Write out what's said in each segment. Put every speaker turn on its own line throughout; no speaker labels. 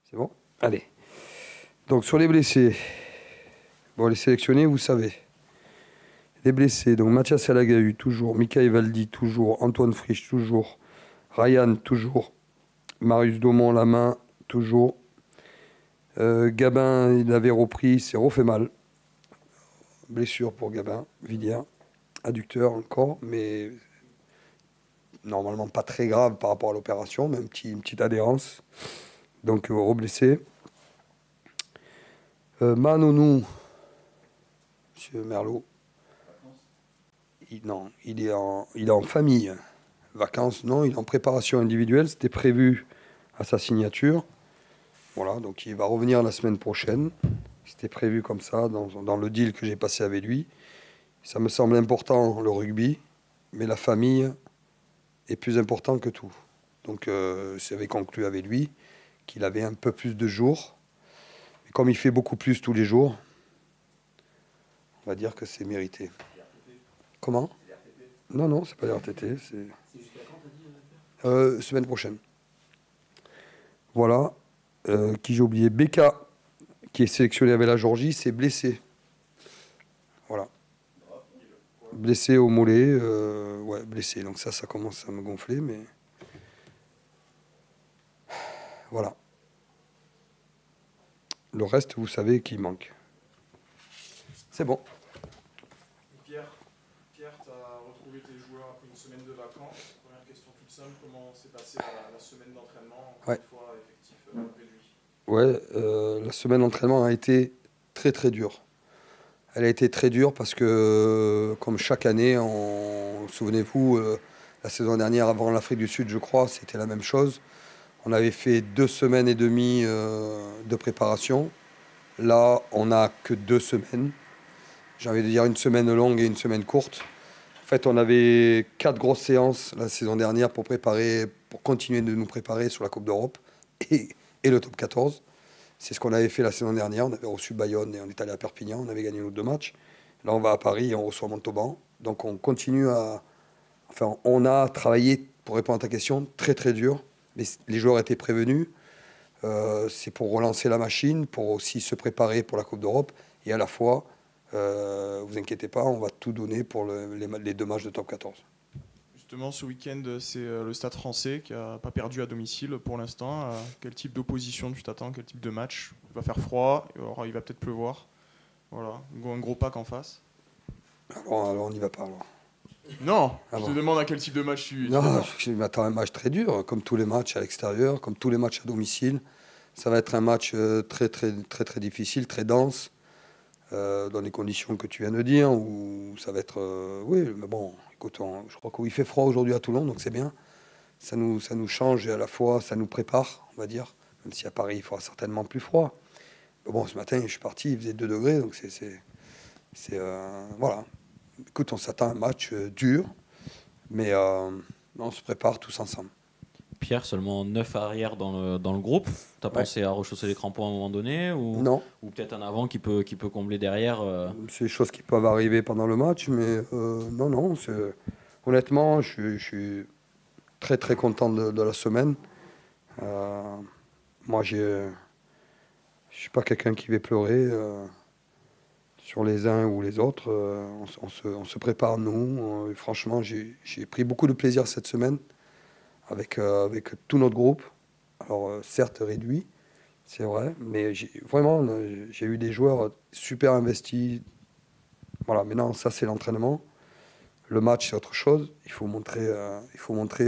C'est bon? Allez. Donc sur les blessés, bon, les sélectionnés, vous savez. Les blessés, donc Mathias Salagahu, toujours. Mikaï Valdi, toujours. Antoine Frisch, toujours. Ryan, toujours. Marius Daumont, la main, toujours. Gabin, il avait repris, c'est refait mal. Blessure pour Gabin, Villiers. Adducteur encore, mais normalement pas très grave par rapport à l'opération, mais une petite adhérence. Donc reblessé. Manonou, monsieur Merlot, non, il est en famille. Vacances, non, il est en préparation individuelle. C'était prévu à sa signature. Voilà, donc il va revenir la semaine prochaine. C'était prévu comme ça dans le deal que j'ai passé avec lui. Ça me semble important, le rugby, mais la famille est plus important que tout. Donc j'avais conclu avec lui qu'il avait un peu plus de jours. Et comme il fait beaucoup plus tous les jours, on va dire que c'est mérité. Comment? Non, non, c'est pas les RTT. C'est semaine prochaine. Voilà. Qui j'ai oublié? Beka, qui est sélectionné avec la Géorgie, s'est blessé. Voilà. Blessé au mollet. Ouais, blessé. Donc ça commence à me gonfler, mais... Voilà. Le reste, vous savez qu'il manque. C'est bon.
Pierre, tu as retrouvé tes joueurs après une semaine de vacances. Première question toute simple, comment s'est passée la semaine d'entraînement, encore une fois, effectif réduit?
Ouais, la semaine d'entraînement a été très très dure. Elle a été très dure parce que, comme chaque année, souvenez-vous, la saison dernière, avant l'Afrique du Sud, je crois, c'était la même chose. On avait fait 2 semaines et demie de préparation. Là, on n'a que 2 semaines. J'ai envie de dire une semaine longue et une semaine courte. En fait, on avait 4 grosses séances la saison dernière pour continuer de nous préparer sur la Coupe d'Europe et le top 14. C'est ce qu'on avait fait la saison dernière. On avait reçu Bayonne et on est allé à Perpignan. On avait gagné nos 2 matchs. Là, on va à Paris et on reçoit Montauban. Donc, on continue à... Enfin, on a travaillé, pour répondre à ta question, très très dur. Mais les joueurs étaient prévenus. C'est pour relancer la machine, pour aussi se préparer pour la Coupe d'Europe. Et à la fois, vous inquiétez pas, on va tout donner pour les 2 matchs de top 14.
Justement, ce week-end, c'est le Stade français qui n'a pas perdu à domicile pour l'instant. Quel type d'opposition tu t'attends? Quel type de match? Il va faire froid, il va peut-être pleuvoir. Voilà, un gros pack en face.
Alors on n'y va pas. Alors.
Non, je te demande à quel type de match tu
Non, je m'attends à un match très dur, comme tous les matchs à l'extérieur, comme tous les matchs à domicile. Ça va être un match très, très, très, très difficile, très dense, dans les conditions que tu viens de dire, où ça va être... oui, mais bon, écoute, je crois qu'il fait froid aujourd'hui à Toulon, donc c'est bien. Ça nous change et à la fois, ça nous prépare, on va dire. Même si à Paris, il fera certainement plus froid. Mais bon, ce matin, je suis parti, il faisait 2 degrés, donc voilà. Écoute, on s'attend à un match dur, mais on se prépare tous ensemble.
Pierre, seulement 9 arrières dans le groupe. T'as pensé à rechausser les crampons à un moment donné
Non.
Ou peut-être un avant qui peut combler derrière
C'est des choses qui peuvent arriver pendant le match, mais non. Honnêtement, je suis très très content de la semaine. Moi, je suis pas quelqu'un qui va pleurer sur les uns ou les autres. On se prépare, nous. Franchement, j'ai pris beaucoup de plaisir cette semaine avec tout notre groupe. Alors, certes réduit, c'est vrai, mais vraiment, j'ai eu des joueurs super investis. Voilà, maintenant, ça, c'est l'entraînement. Le match, c'est autre chose. Il faut montrer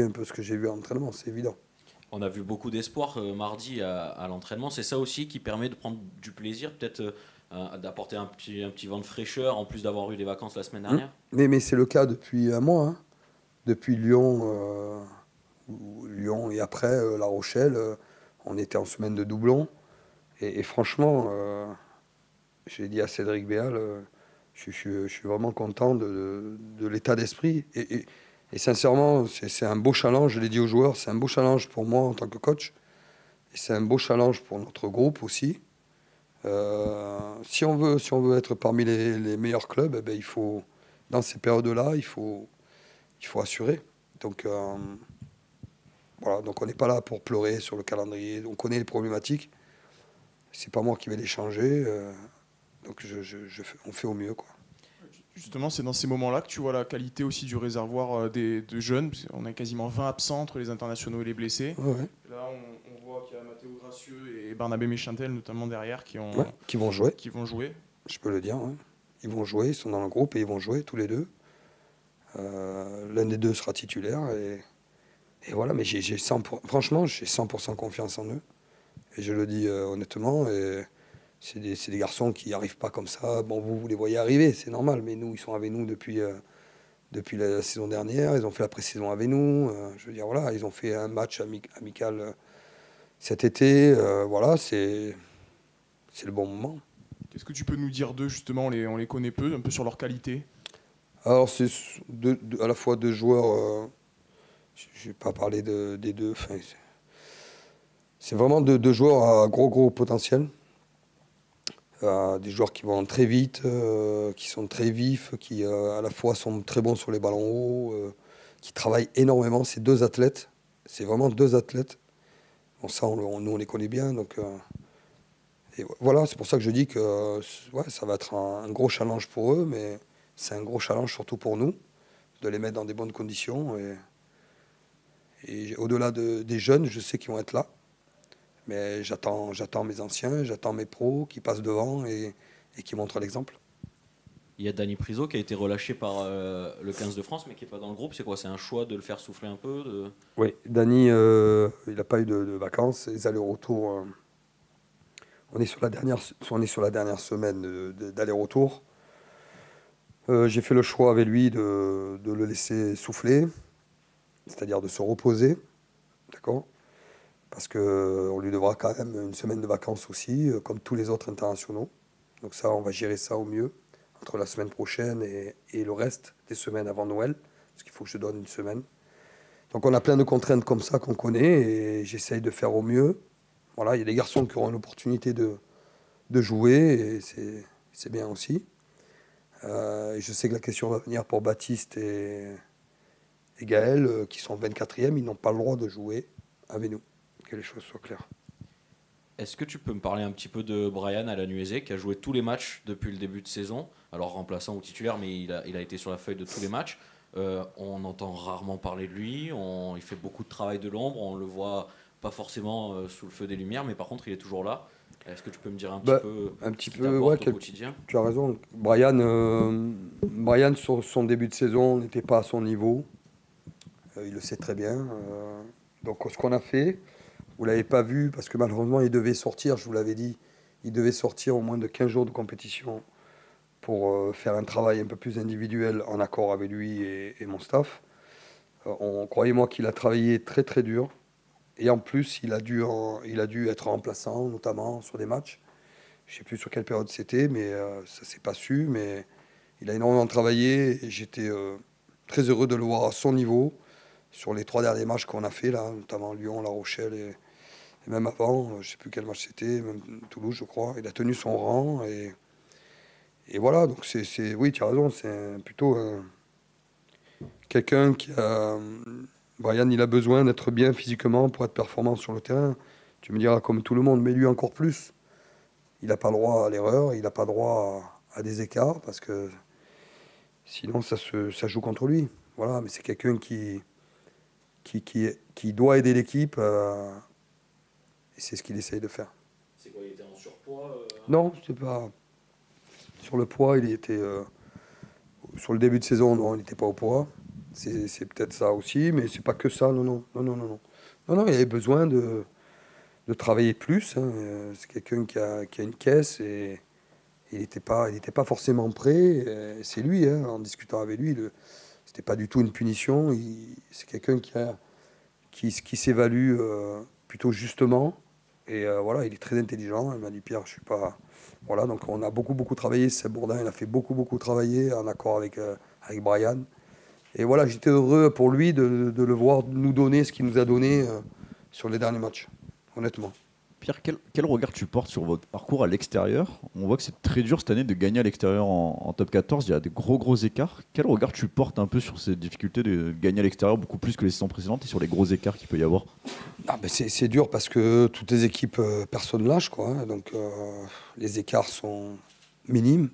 un peu ce que j'ai vu à l'entraînement, c'est évident.
On a vu beaucoup d'espoir mardi à l'entraînement. C'est ça aussi qui permet de prendre du plaisir, peut-être d'apporter un petit vent de fraîcheur, en plus d'avoir eu des vacances la semaine dernière.
Mais c'est le cas depuis un mois. Hein. Depuis Lyon, Lyon et après La Rochelle, on était en semaine de doublon. Et franchement, j'ai dit à Cédric Béal, je suis vraiment content de l'état d'esprit. Et sincèrement, c'est un beau challenge, je l'ai dit aux joueurs, c'est un beau challenge pour moi en tant que coach. Et c'est un beau challenge pour notre groupe aussi. Si on veut être parmi les meilleurs clubs, eh ben, il faut, dans ces périodes-là, il faut assurer. Donc, voilà, donc on n'est pas là pour pleurer sur le calendrier. On connaît les problématiques. C'est pas moi qui vais les changer. Donc on fait au mieux, quoi.
Justement, c'est dans ces moments-là que tu vois la qualité aussi du réservoir de jeunes. On a quasiment 20 absents entre les internationaux et les blessés.
Ouais.
Là, on voit qu'il y a Mathéo Gracieux et Barnabé Méchantel, notamment derrière, qui
vont jouer.
Qui vont jouer.
Je peux le dire. Ouais. Ils vont jouer, ils sont dans le groupe et ils vont jouer tous les deux. L'un des deux sera titulaire. Et voilà, mais franchement, j'ai 100% confiance en eux. Et je le dis honnêtement. Et c'est des garçons qui n'arrivent pas comme ça. Bon, vous les voyez arriver, c'est normal. Mais nous, ils sont avec nous depuis la saison dernière. Ils ont fait la pré-saison avec nous. Je veux dire, voilà, ils ont fait un match amical cet été. Voilà, c'est le bon moment.
Qu'est-ce que tu peux nous dire d'eux, justement? On les connaît peu, un peu sur leur qualité.
Alors, c'est à la fois deux joueurs. Je ne vais pas parler des deux. C'est vraiment deux joueurs à gros potentiel. Des joueurs qui vont très vite, qui sont très vifs, qui à la fois sont très bons sur les ballons hauts, qui travaillent énormément. C'est deux athlètes. C'est vraiment deux athlètes. Bon, ça, nous, on les connaît bien. Donc, et voilà, c'est pour ça que je dis que ça va être un gros challenge pour eux, mais c'est un gros challenge surtout pour nous, de les mettre dans des bonnes conditions. Et au-delà des jeunes, je sais qu'ils vont être là. Mais j'attends mes anciens, j'attends mes pros qui passent devant et qui montrent l'exemple.
Il y a Dani Priso qui a été relâché par le 15 de France, mais qui n'est pas dans le groupe. C'est quoi? C'est un choix de le faire souffler un peu
Oui, Dani, il n'a pas eu de vacances. Les allers-retours, on est sur la dernière semaine d'aller-retour. J'ai fait le choix avec lui de le laisser souffler, c'est-à-dire de se reposer. D'accord ? Parce qu'on lui devra quand même une semaine de vacances aussi, comme tous les autres internationaux. Donc ça, on va gérer ça au mieux, entre la semaine prochaine et le reste des semaines avant Noël, parce qu'il faut que je donne une semaine. Donc on a plein de contraintes comme ça qu'on connaît, et j'essaye de faire au mieux. Voilà, il y a des garçons qui auront l'opportunité de jouer, et c'est bien aussi. Et je sais que la question va venir pour Baptiste et Gaël, qui sont 24e, ils n'ont pas le droit de jouer avec nous. Que les choses soient claires.
Est-ce que tu peux me parler un petit peu de Brian Alanuese, qui a joué tous les matchs depuis le début de saison, alors remplaçant ou titulaire, mais il a été sur la feuille de tous les matchs. On entend rarement parler de lui, il fait beaucoup de travail de l'ombre, on le voit pas forcément sous le feu des lumières, mais par contre il est toujours là. Est-ce que tu peux me dire un petit peu au quotidien?
Tu as raison. Brian sur son début de saison n'était pas à son niveau. Il le sait très bien. Donc ce qu'on a fait, vous ne l'avez pas vu parce que malheureusement il devait sortir, je vous l'avais dit, il devait sortir au moins de 15 jours de compétition pour faire un travail un peu plus individuel en accord avec lui et mon staff. Croyez-moi qu'il a travaillé très très dur et en plus il a dû être remplaçant notamment sur des matchs. Je ne sais plus sur quelle période c'était, mais ça ne s'est pas su, mais il a énormément travaillé et j'étais très heureux de le voir à son niveau. Sur les 3 derniers matchs qu'on a fait, là, notamment Lyon, La Rochelle et même avant, je ne sais plus quel match c'était, même Toulouse, je crois. Il a tenu son rang et voilà. Donc oui, tu as raison, c'est plutôt quelqu'un qui a. Brian, il a besoin d'être bien physiquement pour être performant sur le terrain. Tu me diras comme tout le monde, mais lui encore plus. Il n'a pas le droit à l'erreur, il n'a pas le droit à des écarts parce que sinon ça joue contre lui. Voilà, mais c'est quelqu'un qui doit aider l'équipe et c'est ce qu'il essaye de faire.
C'est quoi, il était en surpoids
Non, c'est pas. Sur le poids, il était. Sur le début de saison, non, il n'était pas au poids. C'est peut-être ça aussi, mais c'est pas que ça, non, il avait besoin de travailler plus. Hein. C'est quelqu'un qui a une caisse et il n'était pas forcément prêt. C'est lui, hein, en discutant avec lui, c'était pas du tout une punition. C'est quelqu'un qui s'évalue plutôt justement. Et voilà, il est très intelligent. Il m'a dit, Pierre, je suis pas. Voilà, donc on a beaucoup travaillé. Seb Bourdin, il a fait beaucoup travailler en accord avec Brian. Et voilà, j'étais heureux pour lui de le voir nous donner ce qu'il nous a donné sur les derniers matchs, honnêtement.
Pierre, quel regard tu portes sur votre parcours à l'extérieur? On voit que c'est très dur cette année de gagner à l'extérieur en top 14, il y a des gros écarts. Quel regard tu portes un peu sur ces difficultés de gagner à l'extérieur beaucoup plus que les saisons précédentes et sur les gros écarts qu'il peut y avoir?
C'est dur parce que toutes les équipes, personne lâche, quoi, hein. Donc les écarts sont minimes.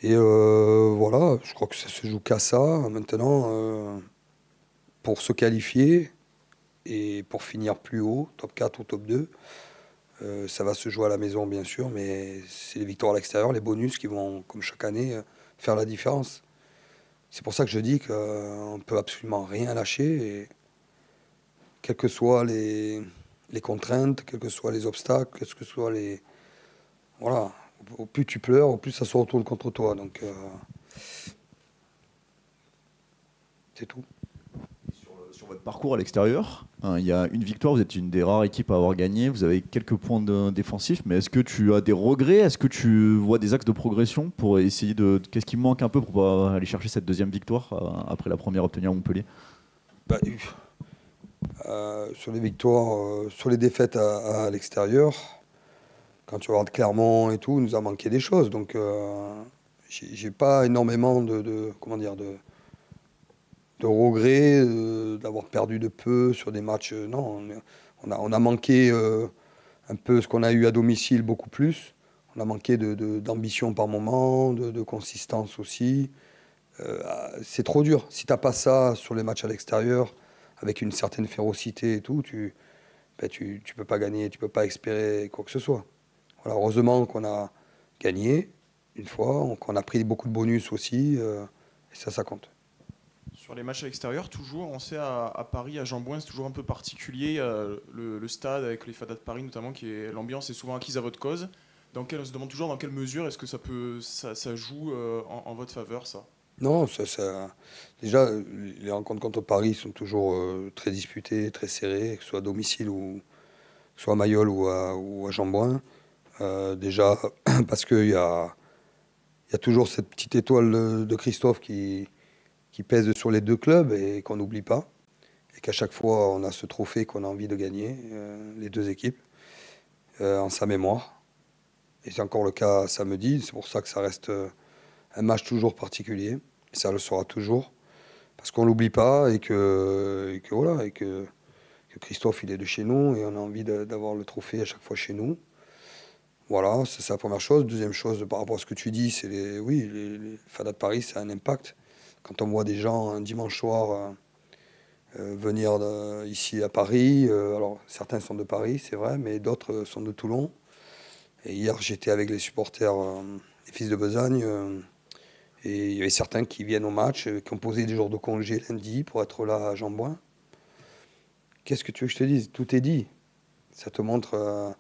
Et voilà, je crois que ça se joue qu'à ça. Maintenant, pour se qualifier et pour finir plus haut, top 4 ou top 2, ça va se jouer à la maison, bien sûr, mais c'est les victoires à l'extérieur, les bonus qui vont, comme chaque année, faire la différence. C'est pour ça que je dis qu'on ne peut absolument rien lâcher. Et quelles que soient les contraintes, quels que soient les obstacles, quels que soient les... Voilà, au plus tu pleures, au plus ça se retourne contre toi. Donc, c'est tout.
Sur votre parcours à l'extérieur, hein, il y a une victoire, vous êtes une des rares équipes à avoir gagné, vous avez quelques points défensifs, mais est-ce que tu as des regrets? Est-ce que tu vois des axes de progression pour essayer de... Qu'est-ce qui manque un peu pour aller chercher cette deuxième victoire après la première obtenue à Montpellier?
Bah, sur les victoires, sur les défaites à l'extérieur, quand tu regardes Clermont et tout, il nous a manqué des choses. Donc, j'ai pas énormément comment dire, de regrets d'avoir perdu de peu sur des matchs. Non, on a manqué un peu ce qu'on a eu à domicile, beaucoup plus. On a manqué d'ambition par moment, de consistance aussi. C'est trop dur. Si tu n'as pas ça sur les matchs à l'extérieur, avec une certaine férocité et tout, tu peux pas gagner, tu peux pas espérer quoi que ce soit. Voilà, heureusement qu'on a gagné une fois, qu'on a pris beaucoup de bonus aussi, et ça compte.
Sur les matchs à l'extérieur, toujours, on sait à Paris, à Jean-Bouin, c'est toujours un peu particulier, le stade avec les Fadas de Paris notamment, l'ambiance est souvent acquise à votre cause. On se demande toujours dans quelle mesure est-ce que ça joue en votre faveur, ça?
Non, déjà, les rencontres contre Paris sont toujours très disputées, très serrées, que ce soit à domicile ou que ce soit à Mayol ou à Jean-Bouin. Déjà, parce qu'il y a toujours cette petite étoile de Christophe qui pèse sur les deux clubs et qu'on n'oublie pas. Et qu'à chaque fois, on a ce trophée qu'on a envie de gagner, les deux équipes, en sa mémoire. Et c'est encore le cas samedi, c'est pour ça que ça reste un match toujours particulier. Et ça le sera toujours. Parce qu'on ne l'oublie pas et que Christophe, il est de chez nous et on a envie d'avoir le trophée à chaque fois chez nous. Voilà, c'est la première chose. Deuxième chose, par rapport à ce que tu dis, c'est les Fadas de Paris, ça a un impact. Quand on voit des gens un dimanche soir venir ici à Paris, alors certains sont de Paris, c'est vrai, mais d'autres sont de Toulon. Et hier, j'étais avec les supporters des Fils de Besagne, et il y avait certains qui viennent au match, qui ont posé des jours de congé lundi pour être là à Jean-Bouin. Qu'est-ce que tu veux que je te dise? Tout est dit. Ça te montre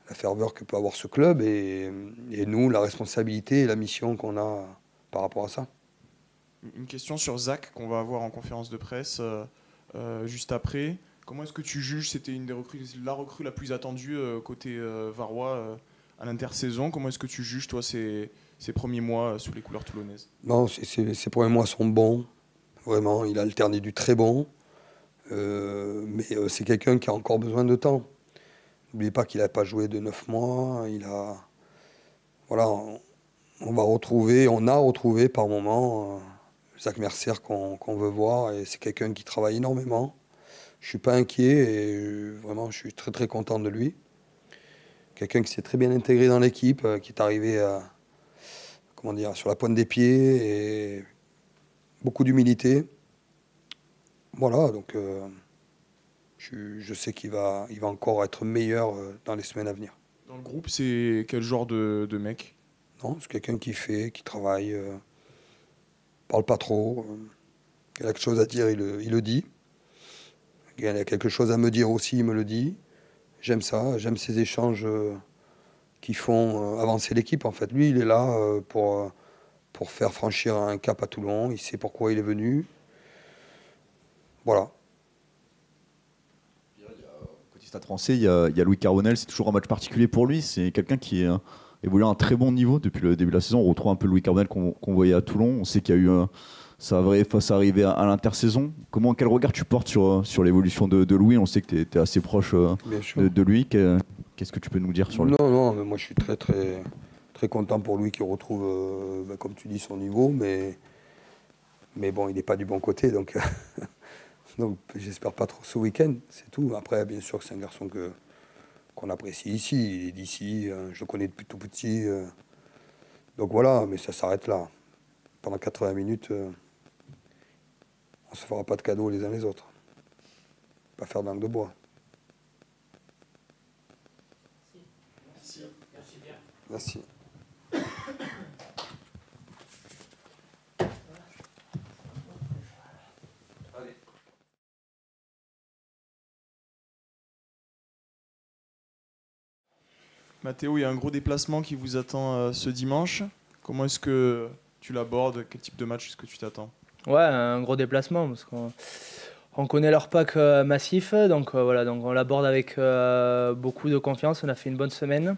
la ferveur que peut avoir ce club et nous, la responsabilité et la mission qu'on a par rapport à ça.
Une question sur Zach qu'on va avoir en conférence de presse juste après. Comment est-ce que tu juges, c'était la recrue la plus attendue côté varois à l'intersaison. Comment est-ce que tu juges, toi, ces premiers mois sous les couleurs toulonnaises?
Non, ces premiers mois sont bons. Vraiment, il a alterné du très bon. Mais c'est quelqu'un qui a encore besoin de temps. N'oubliez pas qu'il n'a pas joué de 9 mois. Voilà, on a retrouvé par moment Zach Mercer qu'on veut voir. Et c'est quelqu'un qui travaille énormément. Je ne suis pas inquiet et vraiment, je suis très très content de lui. Quelqu'un qui s'est très bien intégré dans l'équipe, qui est arrivé sur la pointe des pieds et beaucoup d'humilité. Voilà, donc je sais qu'il va encore être meilleur dans les semaines à venir.
Dans le groupe, c'est quel genre de mec?
Non, c'est quelqu'un qui travaille, parle pas trop. Il a quelque chose à dire, il le dit. Il a quelque chose à me dire aussi, il me le dit. J'aime ça, j'aime ces échanges qui font avancer l'équipe. En fait, lui, il est là pour faire franchir un cap à Toulon. Il sait pourquoi il est venu. Voilà.
Côté Stade français, il y a Louis Carbonel, c'est toujours un match particulier pour lui. C'est quelqu'un qui évolue à un très bon niveau depuis le début de la saison. On retrouve un peu Louis Carbonel qu'on voyait à Toulon. On sait qu'il y a eu ça va arriver à l'intersaison. Quel regard tu portes sur l'évolution de Louis? On sait que tu es assez proche de lui. Qu'est-ce que tu peux nous dire sur lui?
Non, mais moi je suis très très très content pour lui qu'il retrouve, comme tu dis, son niveau, mais bon, il n'est pas du bon côté, donc Donc j'espère pas trop ce week-end, c'est tout. Après, bien sûr que c'est un garçon qu'on apprécie ici. Il est d'ici, je le connais depuis tout petit. Donc voilà, mais ça s'arrête là. Pendant 80 minutes, on se fera pas de cadeaux les uns les autres. Pas faire d'angle de bois. Merci.
Mathéo, il y a un gros déplacement qui vous attend ce dimanche. Comment est-ce que tu l'abordes? Quel type de match est-ce que tu t'attends?
Ouais, un gros déplacement parce qu'on connaît leur pack massif, donc voilà, donc on l'aborde avec beaucoup de confiance. On a fait une bonne semaine,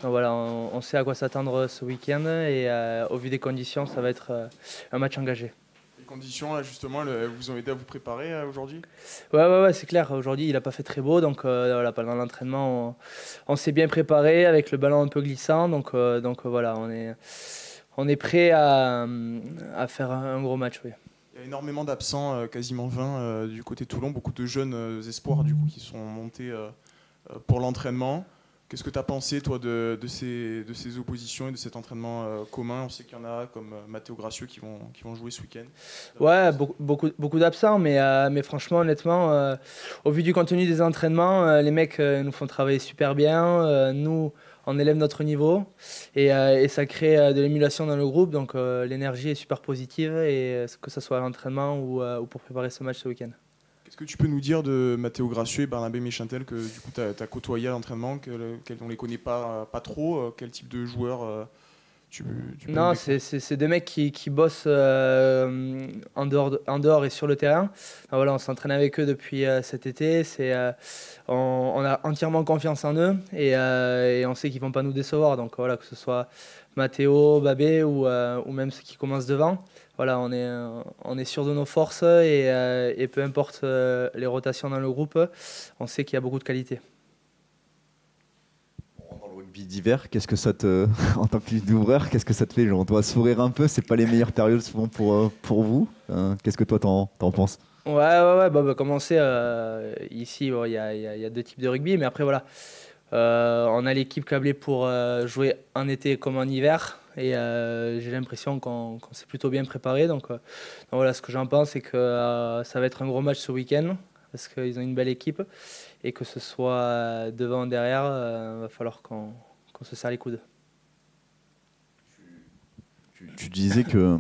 donc voilà, on sait à quoi s'attendre ce week-end et au vu des conditions, ça va être un match engagé.
Les conditions, là, justement, elles vous ont aidé à vous préparer aujourd'hui?
Ouais, c'est clair. Aujourd'hui, il n'a pas fait très beau, donc voilà, pendant l'entraînement, on s'est bien préparé avec le ballon un peu glissant, donc voilà, on est prêt à faire un gros match, oui.
Il y a énormément d'absents, quasiment 20 du côté de Toulon, beaucoup de jeunes espoirs du coup qui sont montés pour l'entraînement. Qu'est-ce que tu as pensé toi de ces oppositions et de cet entraînement commun? On sait qu'il y en a comme Mathéo Gracieux qui vont jouer ce week-end.
Ouais, beaucoup d'absents, mais franchement, honnêtement, au vu du contenu des entraînements, les mecs nous font travailler super bien. Nous, on élève notre niveau et ça crée de l'émulation dans le groupe. Donc l'énergie est super positive, et que ce soit à l'entraînement ou pour préparer ce match ce week-end.
Qu'est-ce que tu peux nous dire de Mathéo Gracieux et Barnabé Méchantel que du coup tu as côtoyé à l'entraînement, on ne les connaît pas trop? Quel type de joueur tu peux
Non,
nous
c'est des mecs qui bossent en dehors et sur le terrain. Alors voilà, on s'entraîne avec eux depuis cet été. On a entièrement confiance en eux et on sait qu'ils ne vont pas nous décevoir. Donc voilà, que ce soit Mathéo, Babé ou même ceux qui commencent devant. Voilà, on est sûr de nos forces et peu importe les rotations dans le groupe, on sait qu'il y a beaucoup de qualité.
Dans le rugby d'hiver, qu'est-ce que ça te, en tant que livreur, qu'est-ce que ça te fait? Genre, on doit sourire un peu, c'est pas les meilleures périodes souvent pour vous. Qu'est-ce que toi t'en penses?
Ouais, comme on sait, ici, il y a deux types de rugby, mais après, voilà, on a l'équipe câblée pour jouer en été comme en hiver, et j'ai l'impression qu'on s'est plutôt bien préparé. Donc voilà, ce que j'en pense, c'est que ça va être un gros match ce week-end, parce qu'ils ont une belle équipe, et que ce soit devant ou derrière, va falloir qu'on se serre les coudes.
Tu disais que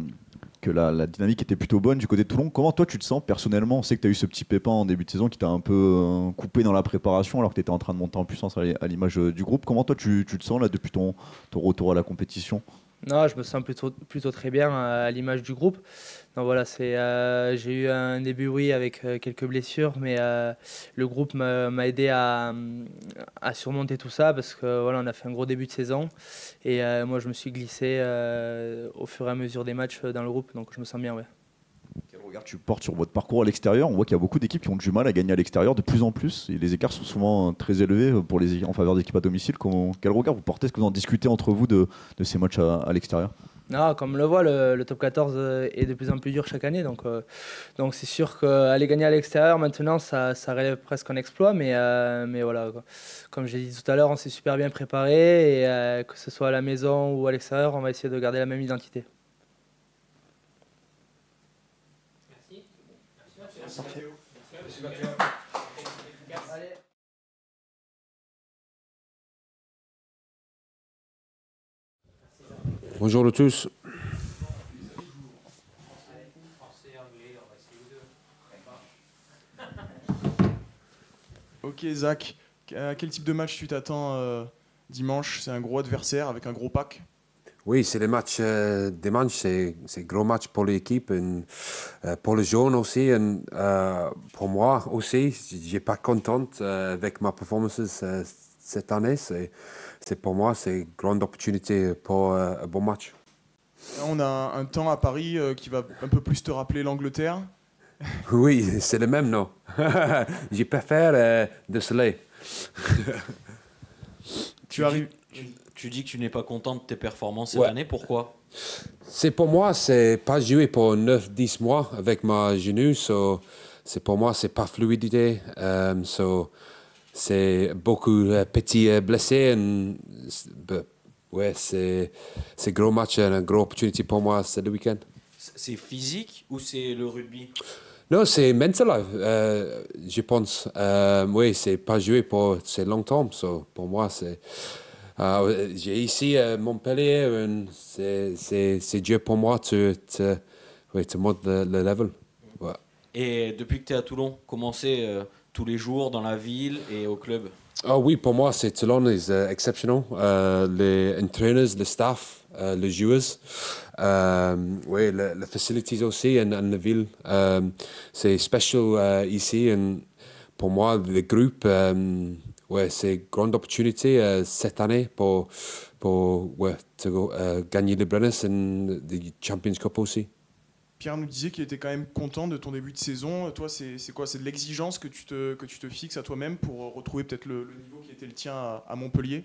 la dynamique était plutôt bonne du côté de Toulon. Comment toi tu te sens personnellement? On sait que tu as eu ce petit pépin en début de saison qui t'a un peu coupé dans la préparation alors que tu étais en train de monter en puissance à l'image du groupe. Comment toi tu te sens là depuis ton retour à la compétition?
Non, je me sens plutôt très bien à l'image du groupe. Donc voilà, j'ai eu un début, oui, avec quelques blessures, mais le groupe m'a aidé à surmonter tout ça, parce que voilà, on a fait un gros début de saison et moi je me suis glissé au fur et à mesure des matchs dans le groupe, donc je me sens bien, ouais.
Quel regard tu portes sur votre parcours à l'extérieur? On voit qu'il y a beaucoup d'équipes qui ont du mal à gagner à l'extérieur de plus en plus, et les écarts sont souvent très élevés en faveur d'équipes à domicile. Quel regard vous portez? Est-ce que vous en discutez entre vous de ces matchs à l'extérieur?
Non, comme on le voit, le top 14 est de plus en plus dur chaque année, donc c'est sûr qu'aller gagner à l'extérieur maintenant, ça relève presque un exploit, mais voilà, quoi. Comme j'ai dit tout à l'heure, on s'est super bien préparé, et que ce soit à la maison ou à l'extérieur, on va essayer de garder la même identité.
Bonjour à tous.
Ok Zach, à quel type de match tu t'attends dimanche? C'est un gros adversaire avec un gros pack.
Oui, c'est le match dimanche, c'est un gros match pour l'équipe, et pour les jeunes aussi, et pour moi aussi. Je n'ai pas contente avec ma performance cette année. Pour moi, c'est une grande opportunité pour un bon match.
Là, on a un temps à Paris qui va un peu plus te rappeler l'Angleterre.
Oui, c'est le même, non? Je préfère de soleil.
Tu dis que tu n'es pas content de tes performances cette année, pourquoi?
Pour moi, c'est pas joué pour 9-10 mois avec ma genou. pour moi, c'est pas fluidité. So, c'est beaucoup petits blessés. Ouais, c'est gros match, une grosse opportunité pour moi, c'est le week-end.
C'est physique ou c'est le rugby?
Non, c'est mental, je pense. Oui, c'est pas joué pour c'est longtemps. So, pour moi, c'est. J'ai ici Montpellier, c'est dur pour moi de monter le level. Ouais.
Et depuis que tu es à Toulon, comment c'est tous les jours dans la ville et au club?
Ah oui, pour moi, Toulon est exceptionnel. Les entraîneurs, le staff, les joueurs, oui, les facilities aussi, et la ville, c'est spécial ici. Et pour moi, le groupe, ouais, c'est une grande opportunité cette année pour ouais, gagner le Brennus et le Champions Cup aussi.
Pierre nous disait qu'il était quand même content de ton début de saison. Toi, c'est quoi? C'est de l'exigence que tu te fixes à toi-même pour retrouver peut-être le niveau qui était le tien à Montpellier?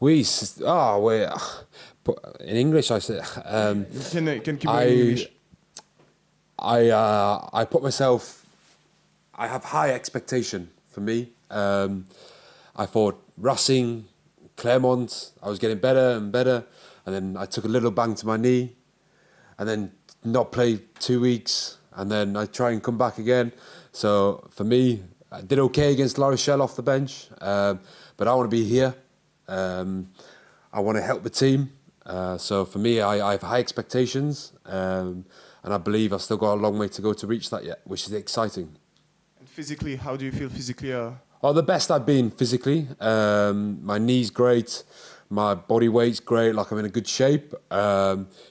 Oui, ouais. In English, I say,
Can keep going in English.
I put myself. I have high expectation for me. I thought Racing, Clermont, I was getting better and better, and then I took a little bang to my knee, and then not play 2 weeks, and then I try and come back again. So for me, I did okay against La Rochelle off the bench, but I want to be here. I want to help the team. So for me, I have high expectations, and I believe I've still got a long way to go to reach that yet, which is exciting.
And physically, how do you feel physically?
Oh, the best I've been physically. My knee's great. My body weight's great, like I'm in a good shape.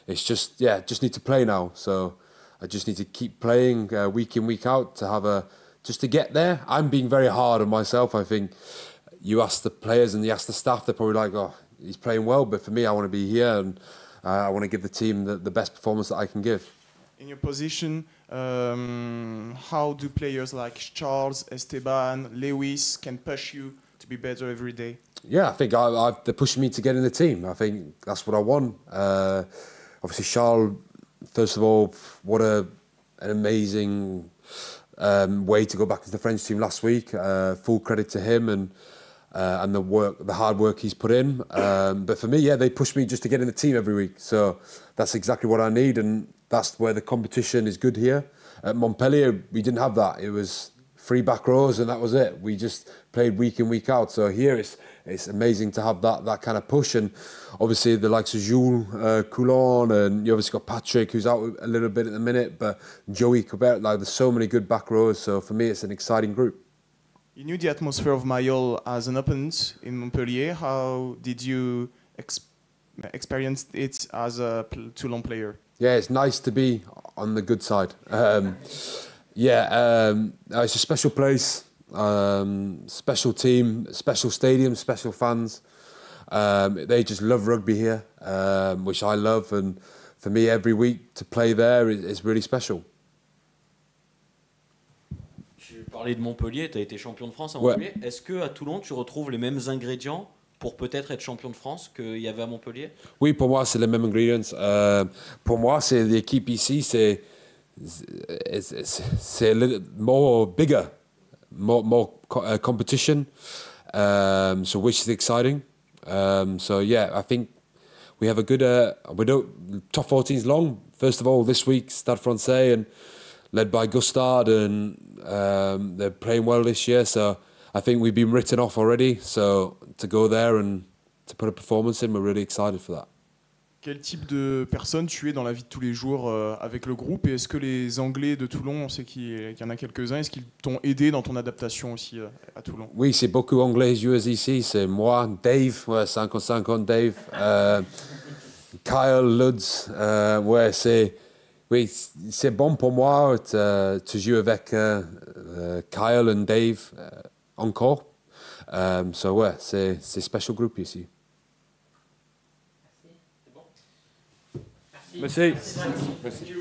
It's just, just need to play now. So I just need to keep playing week in, week out just to get there. I'm being very hard on myself. I think you ask the players and you ask the staff, they're probably like, oh, he's playing well. But for me, I want to be here and I want to give the team the best performance that I can give.
In your position, how do players like Charles, Esteban, Lewis can push you to be better every day?
Yeah, I think they're pushing me to get in the team. I think that's what I want. Obviously, Charles, first of all, what an amazing way to go back to the French team last week. Full credit to him and the hard work he's put in. But for me, they push me just to get in the team every week. So that's exactly what I need, and that's where the competition is good here. At Montpellier, we didn't have that. It was 3 back rows and that was it. We just played week in, week out. So here it's amazing to have that kind of push. And obviously the likes of Jules Coulon, and you obviously got Patrick, who's out a little bit at the minute, but Joey Coubert, like there's so many good back rows. So for me, it's an exciting group.
You knew the atmosphere of Mayol as an opponent in Montpellier. How did you experience it as a Toulon player?
Yeah, it's nice to be on the good side. It's a special place, special team, special stadium, special fans. They just love rugby here, which I love. And for me, every week to play there is really special.
Tu parlais de Montpellier, tu as été champion de France à Montpellier. Ouais. Est-ce qu'à Toulon, tu retrouves les mêmes ingrédients pour peut-être être champion de France qu'il y avait à Montpellier?
Oui, pour moi, c'est les mêmes ingrédients. Pour moi, c'est l'équipe ici, c'est a little more bigger, more competition, so which is exciting. I think we have a good. Top 14 is long. First of all, this week Stade Francais and led by Gustard, and they're playing well this year. So I think we've been written off already. So to go there and to put a performance in, we're really excited for that.
Quel type de personne tu es dans la vie de tous les jours avec le groupe, et est-ce que les Anglais de Toulon, on sait qu'il y en a quelques-uns, est-ce qu'ils t'ont aidé dans ton adaptation aussi à Toulon?
Oui, c'est beaucoup Anglais joueurs ici. C'est moi, Dave, 50-50 Dave, Kyle, Lutz. C'est bon pour moi de jouer avec Kyle et Dave encore. C'est special group ici.
Merci.
Merci.